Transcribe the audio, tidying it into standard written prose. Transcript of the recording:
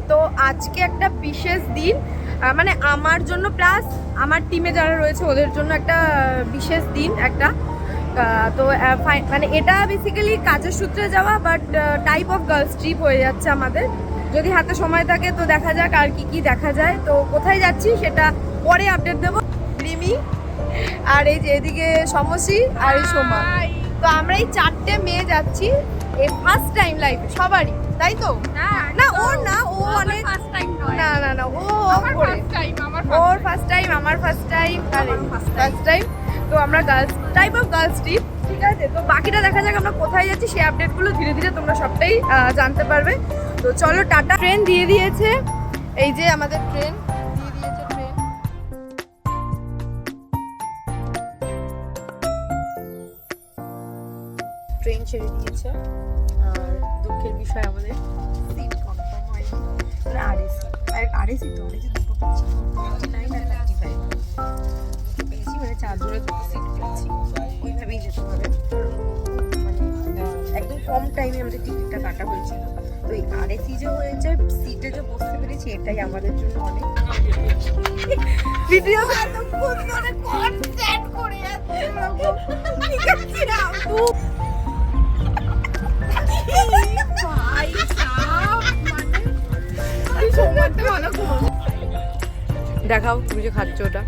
তো আজকে একটা বিশেষ দিন, মানে আমার জন্য প্লাস আমার টিমে যারা রয়েছে ওদের জন্য একটা বিশেষ দিন একটা। তো মানে এটা বেসিক্যালি কাজের সূত্রে যাওয়া, but type of girls trip হয়ে যাচ্ছে আমাদের। যদি হাতে সময় থাকে তো দেখা যাক আর কি দেখা যায়। তো কোথায় যাচ্ছি সেটা পরে আপডেট দেবো। রিমি আর এই যে এদিকে সমসি আর এই সোমা, তো আমরা এই 4টে মেয়ে যাচ্ছি এই ফার্স্ট টাইম লাইফে সবারই, তাই তো? না ওর না, ও অনেক না না না ও করে ওর ফার্স্ট টাইম, আমার ফার্স্ট টাইম, আর ফার্স্ট টাইম। তো আমরা girls type of girls trip, ঠিক আছে? তো বাকিটা দেখা যাক আমরা কোথায় যাচ্ছি, সেই আপডেটগুলো ধীরে ধীরে তোমরা সবটাই জানতে পারবে। তো চলো টাটা। ট্রেন দিয়ে দিয়েছে, এই যে আমাদের ট্রেন দিয়ে দিয়েছে। ট্রেন ছেড়ে দিয়েছে, আর দুঃখের বিষয় আমাদের সিট কনফার্ম হয়নি। আরএসি তো দুটো পেয়েছি, 49 আর 35 দুটো পেয়েছি, মানে 4 জোড়া দুটো সিট পেয়েছি। ওইভাবেই যেতে হবে, মানে একদম কম টাইমে আমাদের টিকিটটা কাটা হয়েছিল। তো এই আরএসি যে হয়েছে, সিটে যে বসতে পেরেছি, এটাই আমাদের জন্য অনেক। ভিডিও এতক্ষণ ধরে কনসেন্ট করে যাচ্ছে, ঠিক আছে না? দেখাও তুমি যে খাচ্ছ ওটা।